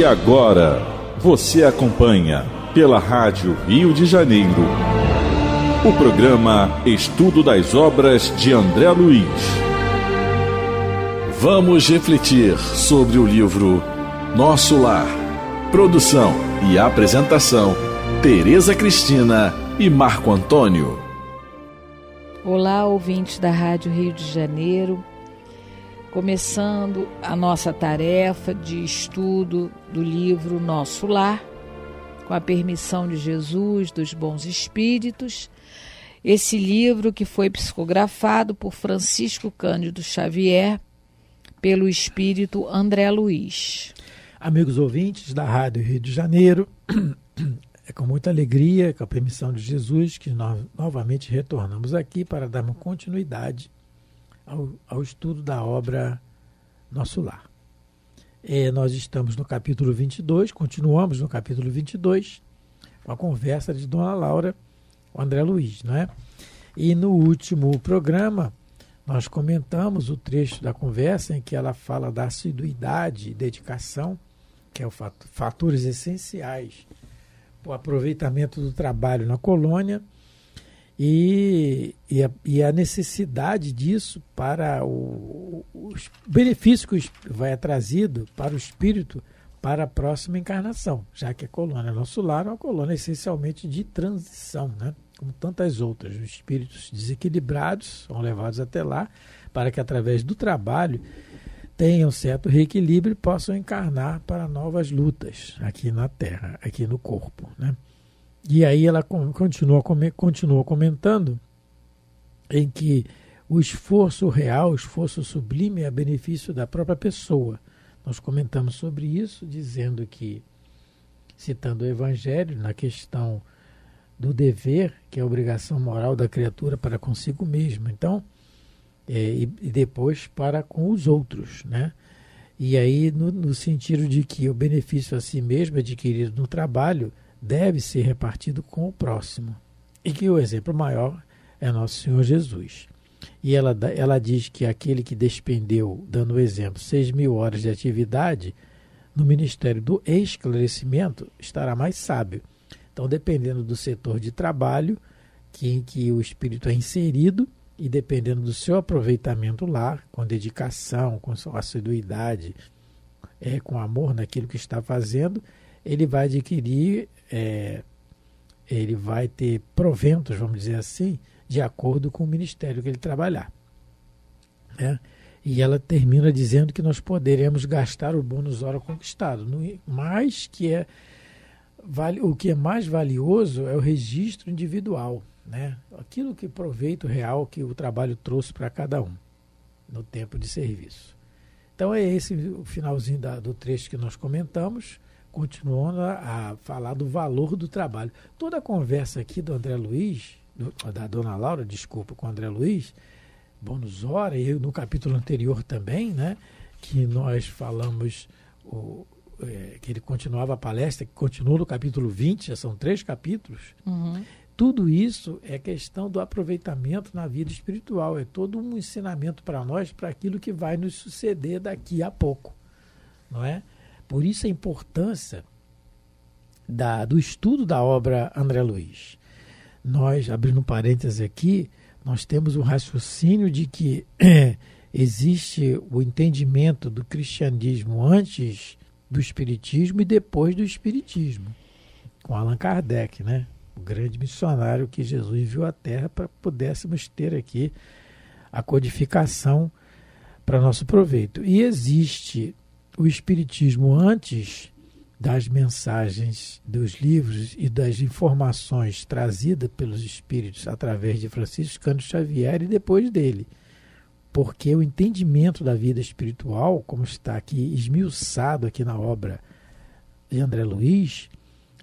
E agora, você acompanha pela Rádio Rio de Janeiro o programa Estudo das Obras de André Luiz. Vamos refletir sobre o livro Nosso Lar. Produção e apresentação, Tereza Cristina e Marco Antônio. Olá, ouvintes da Rádio Rio de Janeiro. Começando a nossa tarefa de estudo do livro Nosso Lar, com a permissão de Jesus, dos bons espíritos. Esse livro que foi psicografado por Francisco Cândido Xavier, pelo espírito André Luiz. Amigos ouvintes da Rádio Rio de Janeiro, é com muita alegria, com a permissão de Jesus, que nós novamente retornamos aqui para darmos continuidade ao estudo da obra Nosso Lar. Nós estamos no capítulo 22, continuamos no capítulo 22, com a conversa de Dona Laura com André Luiz, não é? E no último programa, nós comentamos o trecho da conversa em que ela fala da assiduidade e dedicação, que é o fatores essenciais para o aproveitamento do trabalho na colônia, e a necessidade disso para os benefícios que vai trazido para o espírito para a próxima encarnação, já que a colônia Nosso Lar é uma colônia essencialmente de transição, né? Como tantas outras. Os espíritos desequilibrados são levados até lá para que através do trabalho tenham certo reequilíbrio e possam encarnar para novas lutas aqui na Terra, aqui no corpo, né? E aí ela continua comentando em que o esforço real, o esforço sublime é a benefício da própria pessoa. Nós comentamos sobre isso, dizendo que, citando o Evangelho, na questão do dever, que é a obrigação moral da criatura para consigo mesma, então, e depois para com os outros, né? E aí no sentido de que o benefício a si mesmo adquirido no trabalho deve ser repartido com o próximo. E que o exemplo maior é Nosso Senhor Jesus. E ela diz que aquele que despendeu, dando o exemplo, 6.000 horas de atividade no Ministério do Esclarecimento, estará mais sábio. Então, dependendo do setor de trabalho em que o espírito é inserido e dependendo do seu aproveitamento lá, com dedicação, com sua assiduidade, com amor naquilo que está fazendo, ele vai adquirir, ele vai ter proventos, vamos dizer assim, de acordo com o ministério que ele trabalhar, né? E ela termina dizendo que nós poderemos gastar o bônus hora conquistado, mas o que é mais valioso é o registro individual, né? Aquilo que proveito real que o trabalho trouxe para cada um no tempo de serviço. Então é esse o finalzinho do trecho que nós comentamos, continuando a falar do valor do trabalho. Toda a conversa aqui do André Luiz, da Dona Laura, desculpa, com o André Luiz, bônus hora, e no capítulo anterior também, né, que nós falamos, que ele continuava a palestra, que continua no capítulo 20, já são 3 capítulos. Uhum. Tudo isso é questão do aproveitamento na vida espiritual, é todo um ensinamento para nós, para aquilo que vai nos suceder daqui a pouco, não é? Por isso a importância do estudo da obra André Luiz. Nós, abrindo um parênteses aqui, nós temos o raciocínio de que existe o entendimento do cristianismo antes do espiritismo e depois do espiritismo, com Allan Kardec, né? O grande missionário que Jesus enviou à Terra para pudéssemos ter aqui a codificação para nosso proveito. E existe o espiritismo antes das mensagens dos livros e das informações trazidas pelos espíritos através de Francisco Cândido Xavier e depois dele. Porque o entendimento da vida espiritual, como está aqui esmiuçado aqui na obra de André Luiz,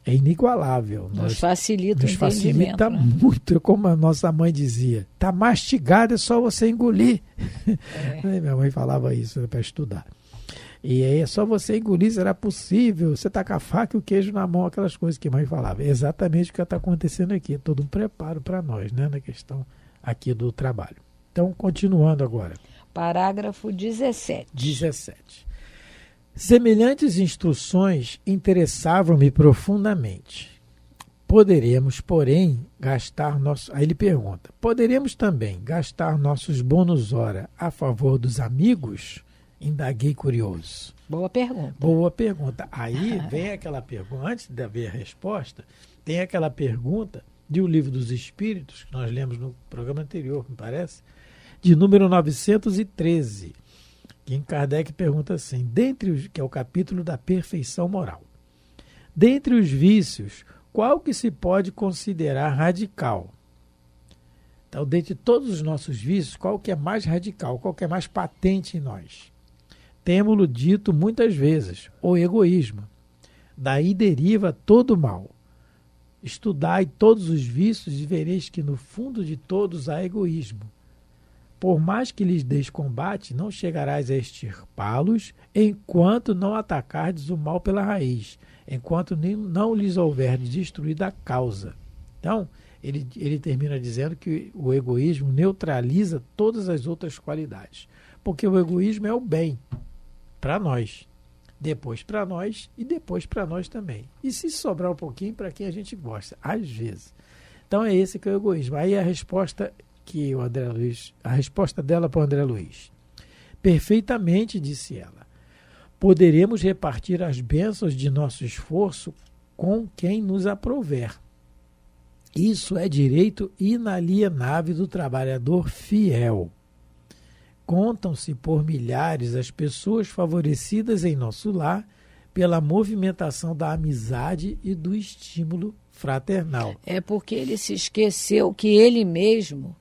é inigualável. Nos facilita o entendimento. Facilita, né? Muito, como a nossa mãe dizia. Está mastigado, é só você engolir. Minha mãe falava isso, para estudar. E aí é só você engolir, será possível, você tá com a faca e o queijo na mão, aquelas coisas que a mãe falava. É exatamente o que está acontecendo aqui, é todo um preparo para nós, né, na questão aqui do trabalho. Então, continuando agora. Parágrafo 17. Semelhantes instruções interessavam-me profundamente. Poderemos, porém, gastar nosso... Aí ele pergunta, poderemos também gastar nossos bônus hora a favor dos amigos? Indaguei curioso. Boa pergunta. Boa pergunta. Aí vem aquela pergunta, antes de haver a resposta, tem aquela pergunta de O Livro dos Espíritos, que nós lemos no programa anterior, me parece, de número 913, que Kardec pergunta assim, que é o capítulo da perfeição moral. Dentre os vícios, qual que se pode considerar radical? Então, dentre todos os nossos vícios, qual que é mais radical, qual que é mais patente em nós? Temo-lo dito muitas vezes, o egoísmo. Daí deriva todo o mal. Estudai todos os vícios e vereis que no fundo de todos há egoísmo. Por mais que lhes deis combate, não chegarás a extirpá-los enquanto não atacardes o mal pela raiz, enquanto não lhes houverdes destruído a causa. Então, ele termina dizendo que o egoísmo neutraliza todas as outras qualidades, porque o egoísmo é o bem para nós, depois para nós e depois para nós também. E se sobrar um pouquinho para quem a gente gosta, às vezes. Então é esse que é o egoísmo. Aí a resposta que o André Luiz, a resposta dela para o André Luiz. Perfeitamente, disse ela. Poderemos repartir as bênçãos de nosso esforço com quem nos aprouver. Isso é direito inalienável do trabalhador fiel. Contam-se por milhares as pessoas favorecidas em nosso lar pela movimentação da amizade e do estímulo fraternal. É porque ele se esqueceu que ele mesmo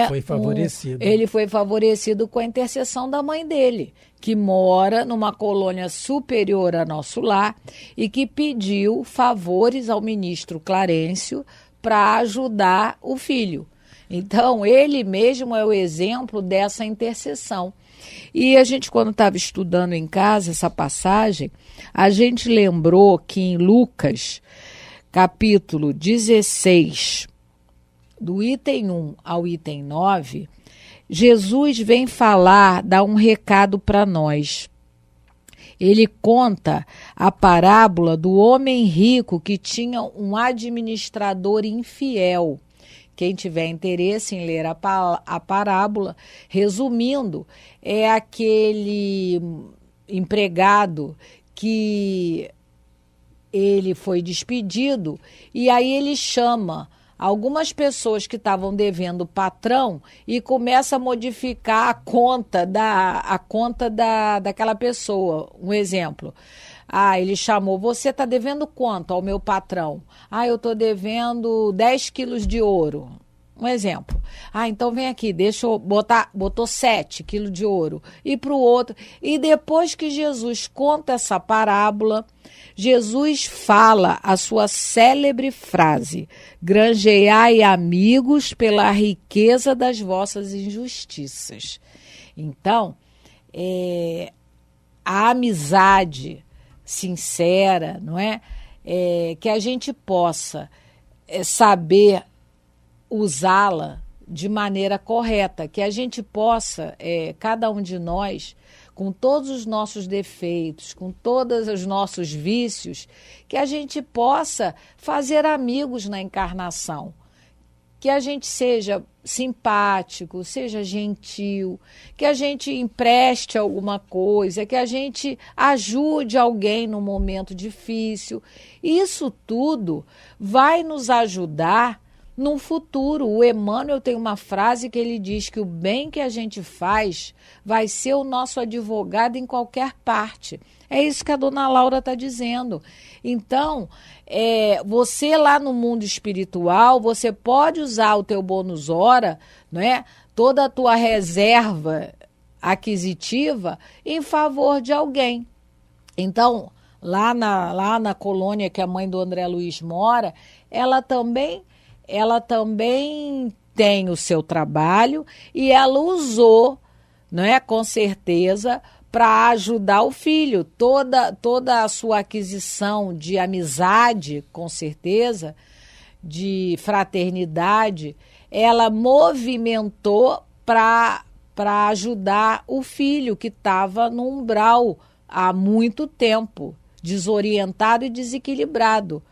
foi favorecido. Ele foi favorecido com a intercessão da mãe dele, que mora numa colônia superior a nosso lar e que pediu favores ao ministro Clarencio para ajudar o filho. Então, ele mesmo é o exemplo dessa intercessão. E a gente, quando estava estudando em casa essa passagem, a gente lembrou que em Lucas, capítulo 16, do item 1 ao item 9, Jesus vem dar um recado para nós. Ele conta a parábola do homem rico que tinha um administrador infiel. Quem tiver interesse em ler a parábola, resumindo, é aquele empregado que ele foi despedido e aí ele chama algumas pessoas que estavam devendo o patrão e começa a modificar a conta daquela pessoa. Um exemplo. Ele chamou, você está devendo quanto ao meu patrão? Eu estou devendo 10 quilos de ouro. Um exemplo. Então vem aqui, deixa eu botou 7 quilos de ouro. E para o outro. E depois que Jesus conta essa parábola, Jesus fala a sua célebre frase: granjeai amigos pela riqueza das vossas injustiças. Então, a amizade sincera, não é? Que a gente possa saber usá-la de maneira correta, que a gente possa, cada um de nós, com todos os nossos defeitos, com todos os nossos vícios, que a gente possa fazer amigos na encarnação, que a gente seja simpático, seja gentil, que a gente empreste alguma coisa, que a gente ajude alguém num momento difícil. Isso tudo vai nos ajudar no futuro. O Emmanuel tem uma frase que ele diz que o bem que a gente faz vai ser o nosso advogado em qualquer parte. É isso que a dona Laura está dizendo. Então, você lá no mundo espiritual, você pode usar o teu bônus hora, não é? Toda a tua reserva aquisitiva em favor de alguém. Então, lá na colônia que a mãe do André Luiz mora, ela também tem o seu trabalho e ela usou, não é, com certeza, para ajudar o filho. Toda a sua aquisição de amizade, com certeza, de fraternidade, ela movimentou para ajudar o filho que estava no umbral há muito tempo, desorientado e desequilibrado.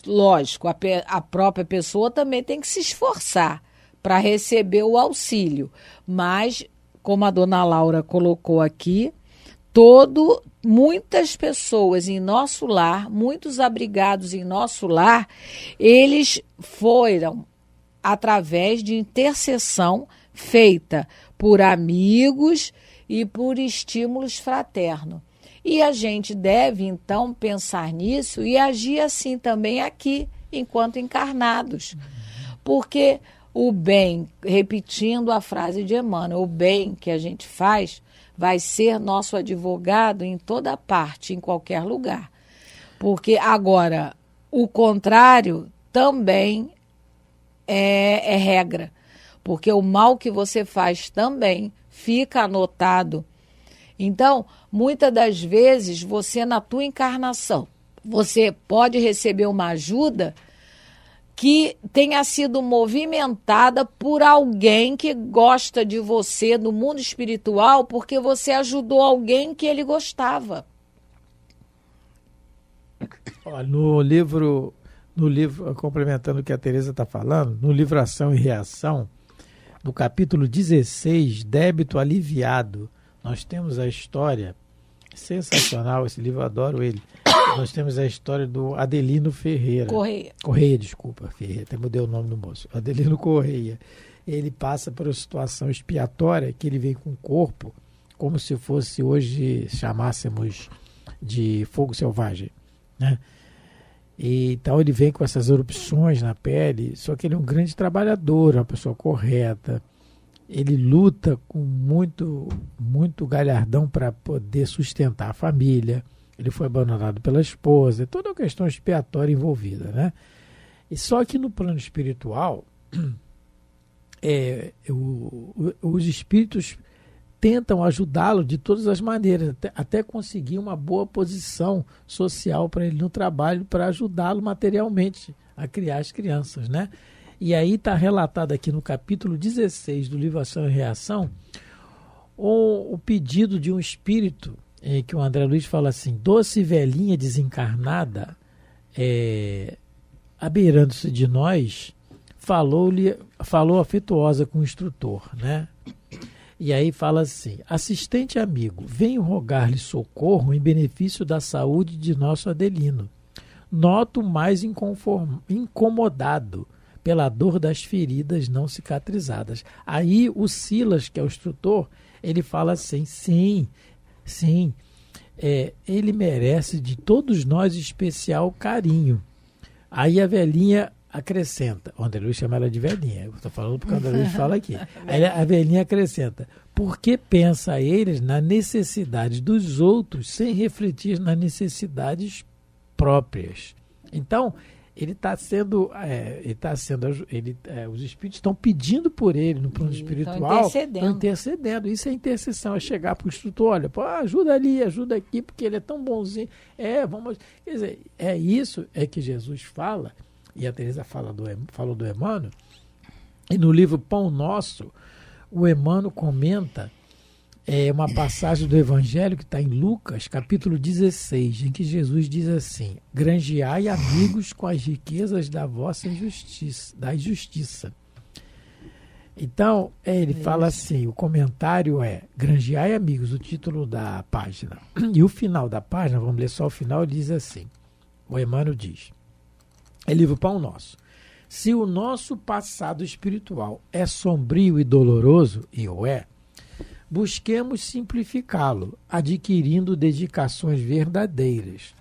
Lógico, a própria pessoa também tem que se esforçar para receber o auxílio, mas, como a dona Laura colocou aqui, muitas pessoas em nosso lar, muitos abrigados em nosso lar, eles foram através de intercessão feita por amigos e por estímulos fraternos. E a gente deve, então, pensar nisso e agir assim também aqui, enquanto encarnados. Porque o bem, repetindo a frase de Emmanuel, o bem que a gente faz vai ser nosso advogado em toda parte, em qualquer lugar. Porque agora, o contrário também é regra. Porque o mal que você faz também fica anotado. Então, muitas das vezes, você na tua encarnação, você pode receber uma ajuda que tenha sido movimentada por alguém que gosta de você no mundo espiritual, porque você ajudou alguém que ele gostava. No livro, complementando o que a Tereza está falando, no livro Ação e Reação, no capítulo 16, Débito Aliviado, nós temos a história, sensacional esse livro, eu adoro ele. Nós temos a história do Adelino Ferreira. Correia, desculpa, Ferreira, até mudei o nome do moço. Adelino Correia. Ele passa por uma situação expiatória que ele vem com o corpo, como se fosse hoje, chamássemos de fogo selvagem, né? E, então ele vem com essas erupções na pele, só que ele é um grande trabalhador, uma pessoa correta. Ele luta com muito galhardão para poder sustentar a família. Ele foi abandonado pela esposa, toda uma questão expiatória envolvida, né? E só que no plano espiritual, os espíritos tentam ajudá-lo de todas as maneiras, até conseguir uma boa posição social para ele no trabalho, para ajudá-lo materialmente a criar as crianças, né? E aí está relatado aqui no capítulo 16 do livro Ação e Reação o pedido de um espírito, que o André Luiz fala assim: doce velhinha desencarnada, abeirando-se de nós, falou afetuosa com o instrutor, né? E aí fala assim: assistente amigo, venho rogar-lhe socorro em benefício da saúde de nosso Adelino. Noto mais incomodado pela dor das feridas não cicatrizadas. Aí o Silas, que é o instrutor, ele fala assim: sim, ele merece de todos nós especial carinho. Aí a velhinha acrescenta, o André Luiz chama ela de velhinha, eu estou falando porque o André Luiz fala aqui. Aí a velhinha acrescenta: porque pensa eles na necessidade dos outros sem refletir nas necessidades próprias. Então, os espíritos estão pedindo por ele no plano espiritual, estão intercedendo. Isso é intercessão, é chegar para o instrutor: olha, ajuda ali, ajuda aqui, porque ele é tão bonzinho. Quer dizer, isso que Jesus fala, e a Tereza falou do Emmanuel, e no livro Pão Nosso, o Emmanuel comenta uma passagem do Evangelho que está em Lucas, capítulo 16, em que Jesus diz assim: granjeai amigos com as riquezas da vossa justiça. Então, ele fala assim, o comentário é granjeai amigos, o título da página. E o final da página, vamos ler só o final, diz assim, o Emmanuel diz, é livro Pão Nosso: se o nosso passado espiritual é sombrio e doloroso, e o é, busquemos simplificá-lo, adquirindo dedicações verdadeiras,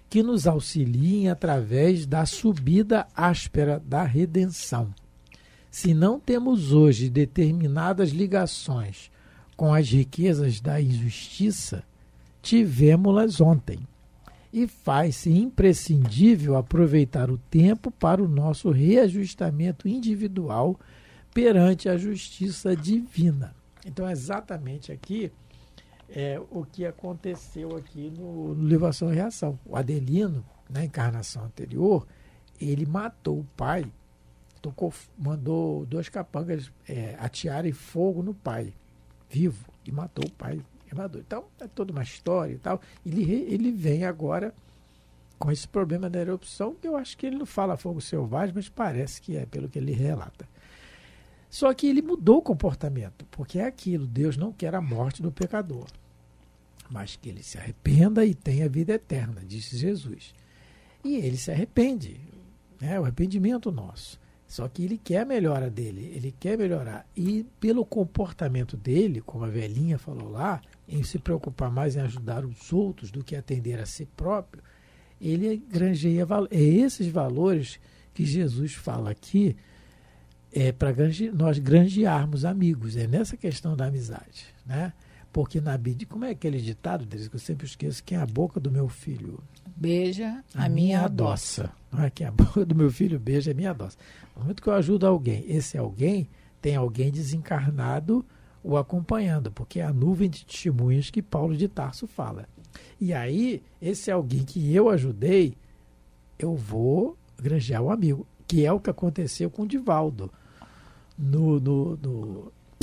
que nos auxiliem através da subida áspera da redenção. Se não temos hoje determinadas ligações com as riquezas da injustiça, tivemos-las ontem. E faz-se imprescindível aproveitar o tempo para o nosso reajustamento individual perante a justiça divina. Então, exatamente aqui o que aconteceu aqui no livro Ação e Reação. O Adelino, na encarnação anterior, ele matou o pai, mandou 2 capangas atearem fogo no pai, vivo, e matou o pai é maduro. Então, é toda uma história e tal. Ele vem agora com esse problema da erupção, que eu acho que ele não fala fogo selvagem, mas parece que é, pelo que ele relata. Só que ele mudou o comportamento, porque é aquilo, Deus não quer a morte do pecador, mas que ele se arrependa e tenha vida eterna, disse Jesus. E ele se arrepende, né? O arrependimento nosso. Só que ele quer a melhora dele, ele quer melhorar. E pelo comportamento dele, como a velhinha falou lá, em se preocupar mais em ajudar os outros do que atender a si próprio, ele granjeia valores. É esses valores que Jesus fala aqui, para nós granjearmos amigos. É nessa questão da amizade, né? Porque na Bíblia, como é aquele ditado, que eu sempre esqueço, quem é a boca do meu filho beija, a minha adoça. Não é quem é a boca do meu filho beija, a minha adoça. No momento que eu ajudo alguém, esse alguém tem alguém desencarnado o acompanhando, porque é a nuvem de testemunhas que Paulo de Tarso fala. E aí, esse alguém que eu ajudei, eu vou granjear o amigo, que é o que aconteceu com o Divaldo,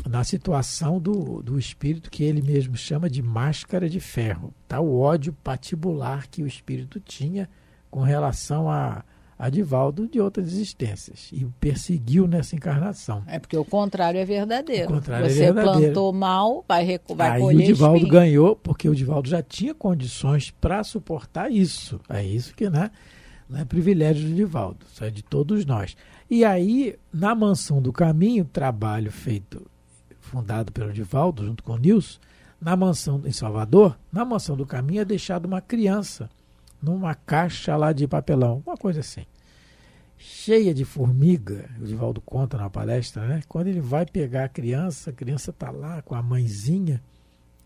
na situação do espírito que ele mesmo chama de máscara de ferro. Tá? O ódio patibular que o espírito tinha com relação a Divaldo de outras existências. E o perseguiu nessa encarnação. É porque o contrário é verdadeiro. O contrário Você é verdadeiro. Plantou mal, vai aí colher o Divaldo espinho. ganhou, porque o Divaldo já tinha condições para suportar isso. É isso que, né? Não é privilégio do Divaldo, isso é de todos nós. E aí, na Mansão do Caminho, trabalho fundado pelo Divaldo, junto com o Nilson, na mansão em Salvador, na Mansão do Caminho é deixada uma criança numa caixa lá de papelão, uma coisa assim, cheia de formiga. O Divaldo conta na palestra, né? Quando ele vai pegar a criança está lá com a mãezinha,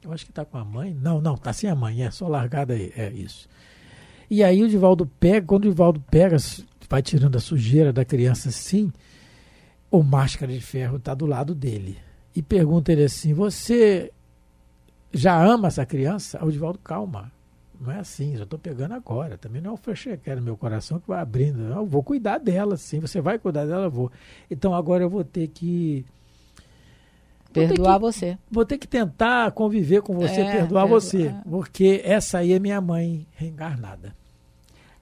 eu acho que está com a mãe, não, está sem a mãe, é só largada aí, é isso. E aí o Divaldo pega, quando o Divaldo pega, vai tirando a sujeira da criança assim, o máscara de ferro está do lado dele. E pergunta ele assim, você já ama essa criança? O Divaldo, calma, não é assim, já estou pegando agora. Também não é um flechequer no meu coração que vai abrindo. Não, eu vou cuidar dela, sim. Você vai cuidar dela, eu vou. Então agora eu vou ter que... Perdoar você. Vou ter que tentar conviver com você, perdoar você. Porque essa aí é minha mãe reencarnada.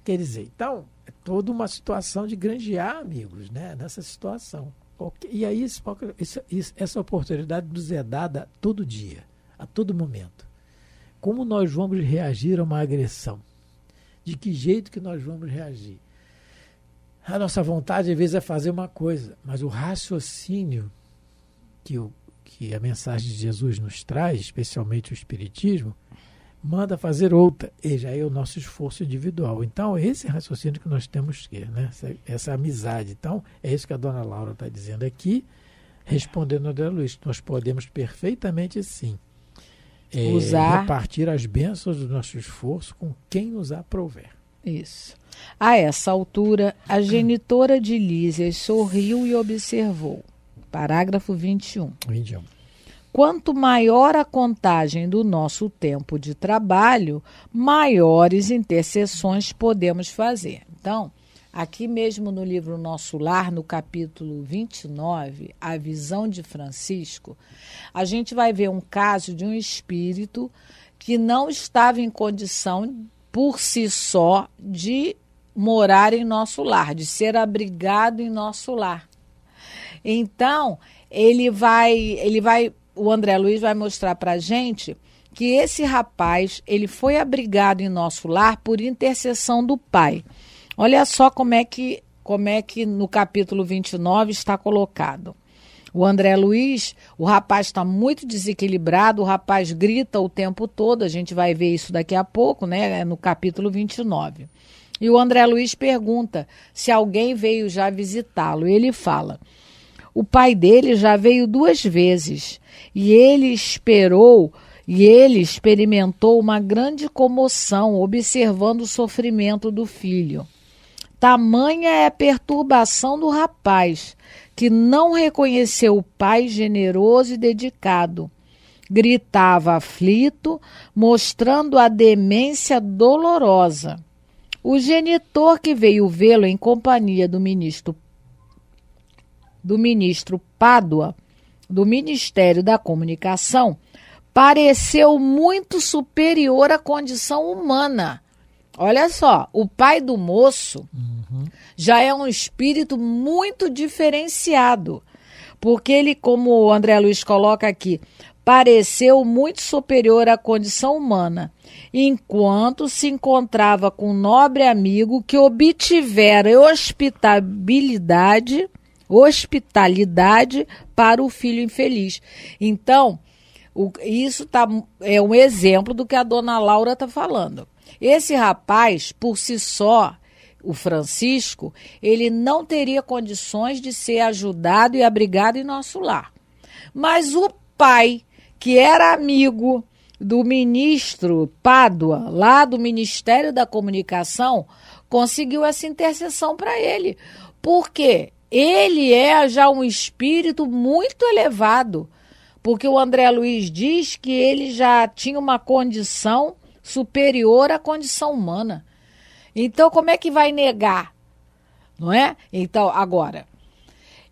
Quer dizer, então, é toda uma situação de granjear amigos, né? Nessa situação. E aí essa oportunidade nos é dada todo dia, a todo momento. Como nós vamos reagir a uma agressão? De que jeito que nós vamos reagir? A nossa vontade, às vezes, é fazer uma coisa, mas o raciocínio que a mensagem de Jesus nos traz, especialmente o Espiritismo, manda fazer outra, e já é o nosso esforço individual. Então, esse raciocínio que nós temos que ter, né? Essa amizade. Então, é isso que a dona Laura está dizendo aqui, respondendo a André Luiz. Nós podemos perfeitamente, sim, repartir as bênçãos do nosso esforço com quem nos aprouver. Isso. A essa altura, a genitora de Lísias sorriu e observou. Parágrafo 21. Quanto maior a contagem do nosso tempo de trabalho, maiores intercessões podemos fazer. Então, aqui mesmo no livro Nosso Lar, no capítulo 29, A Visão de Francisco, a gente vai ver um caso de um espírito que não estava em condição, por si só, de morar em nosso lar, de ser abrigado em nosso lar. Então, o André Luiz vai mostrar para a gente que esse rapaz, ele foi abrigado em nosso lar por intercessão do pai. Olha só como é que no capítulo 29 está colocado. O André Luiz, o rapaz está muito desequilibrado, o rapaz grita o tempo todo, a gente vai ver isso daqui a pouco, né? No capítulo 29. E o André Luiz pergunta se alguém veio já visitá-lo. Ele fala... O pai dele já veio 2 vezes e ele experimentou uma grande comoção observando o sofrimento do filho. Tamanha é a perturbação do rapaz, que não reconheceu o pai generoso e dedicado. Gritava aflito, mostrando a demência dolorosa. O genitor que veio vê-lo em companhia do ministro Pádua, do Ministério da Comunicação, pareceu muito superior à condição humana. Olha só, o pai do moço já é um espírito muito diferenciado, porque ele, como o André Luiz coloca aqui, pareceu muito superior à condição humana, enquanto se encontrava com um nobre amigo que obtivera hospitalidade para o filho infeliz. Então, isso é um exemplo do que a dona Laura está falando. Esse rapaz, por si só, o Francisco, ele não teria condições de ser ajudado e abrigado em nosso lar. Mas o pai, que era amigo do ministro Pádua, lá do Ministério da Comunicação, conseguiu essa intercessão para ele. Por quê? Ele é já um espírito muito elevado, porque o André Luiz diz que ele já tinha uma condição superior à condição humana. Então, como é que vai negar? Não é? Então, agora,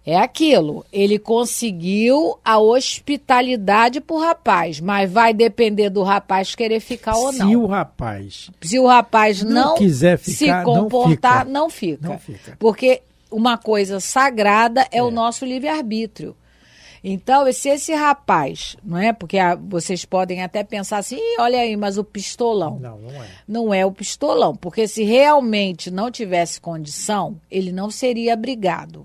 é aquilo. Ele conseguiu a hospitalidade para o rapaz, mas vai depender do rapaz querer ficar ou não. Se o rapaz não quiser ficar, se comportar, não fica. Porque uma coisa sagrada é o nosso livre-arbítrio. Então, se esse rapaz, não é? Porque vocês podem até pensar assim, olha aí, mas o pistolão. Não é. Não é o pistolão, porque se realmente não tivesse condição, ele não seria abrigado.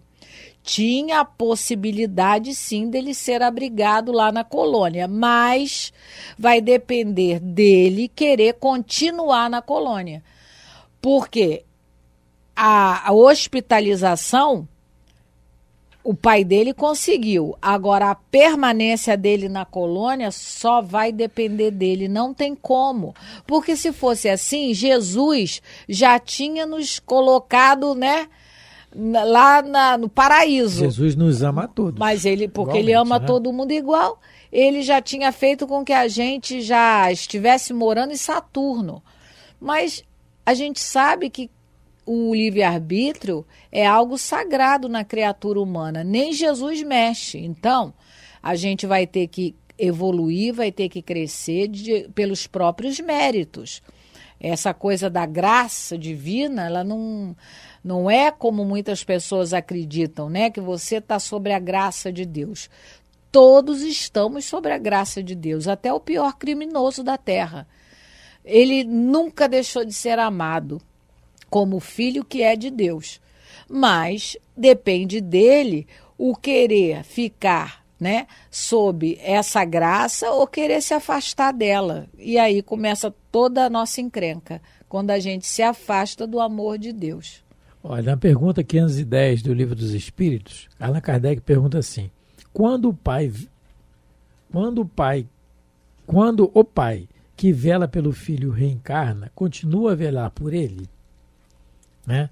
Tinha a possibilidade, sim, dele ser abrigado lá na colônia, mas vai depender dele querer continuar na colônia. Porque a hospitalização, o pai dele conseguiu. Agora, a permanência dele na colônia só vai depender dele. Não tem como. Porque se fosse assim, Jesus já tinha nos colocado, né, lá no paraíso. Jesus nos ama a todos. Mas porque ele ama todo mundo igual, ele já tinha feito com que a gente já estivesse morando em Saturno. Mas a gente sabe que o livre-arbítrio é algo sagrado na criatura humana. Nem Jesus mexe. Então, a gente vai ter que evoluir, vai ter que crescer pelos próprios méritos. Essa coisa da graça divina, ela não é como muitas pessoas acreditam, né? Que você está sobre a graça de Deus. Todos estamos sobre a graça de Deus, até o pior criminoso da terra. Ele nunca deixou de ser amado como filho que é de Deus. Mas depende dele o querer ficar, né, sob essa graça ou querer se afastar dela. E aí começa toda a nossa encrenca, quando a gente se afasta do amor de Deus. Olha, na pergunta 510 do Livro dos Espíritos, Allan Kardec pergunta assim: quando o pai que vela pelo filho reencarna, continua a velar por ele? Né?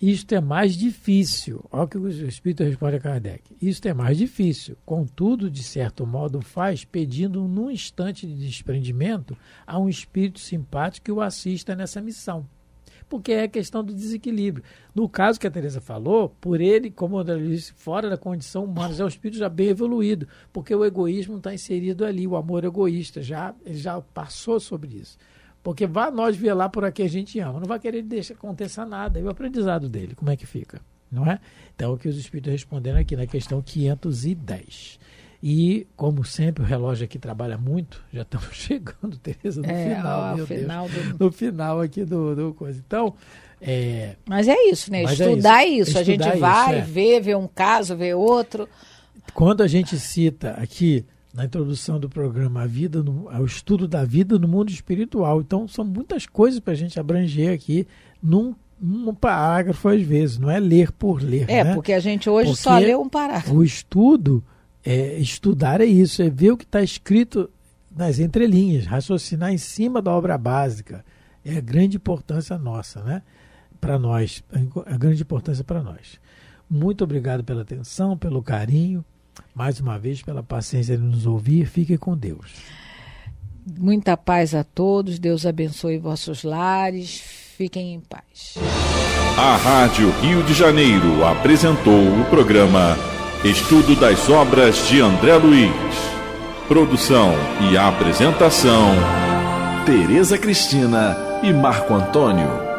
Isto é mais difícil. Olha o que o Espírito responde a Kardec. Isto é mais difícil. Contudo, de certo modo, faz pedindo num instante de desprendimento a um espírito simpático que o assista nessa missão. Porque é a questão do desequilíbrio. No caso que a Teresa falou, por ele, como eu disse, fora da condição humana, já é um espírito já bem evoluído, porque o egoísmo está inserido ali, o amor egoísta, ele já passou sobre isso. Porque vai nós velar por aqui a gente ama. Não vai querer deixar que aconteça nada. E o aprendizado dele, como é que fica? Não é? Então, o que os espíritos respondendo aqui na questão 510. E, como sempre, o relógio aqui trabalha muito. Já estamos chegando, Teresa, no final. Meu Deus. No final aqui do coisa. Então, mas é isso, né? Estudar isso. A gente vai, vê um caso, vê outro. Quando a gente cita aqui na introdução do programa o estudo da vida no mundo espiritual. Então, são muitas coisas para a gente abranger aqui num parágrafo às vezes. Não é ler por ler, né? Porque a gente hoje só lê um parágrafo. O estudo, estudar é isso, é ver o que está escrito nas entrelinhas, raciocinar em cima da obra básica. É a grande importância nossa, né? Para nós, a grande importância para nós. Muito obrigado pela atenção, pelo carinho. Mais uma vez, pela paciência de nos ouvir, fique com Deus. Muita paz a todos, Deus abençoe vossos lares, fiquem em paz. A Rádio Rio de Janeiro apresentou o programa Estudo das Obras de André Luiz. Produção e apresentação: Tereza Cristina e Marco Antônio.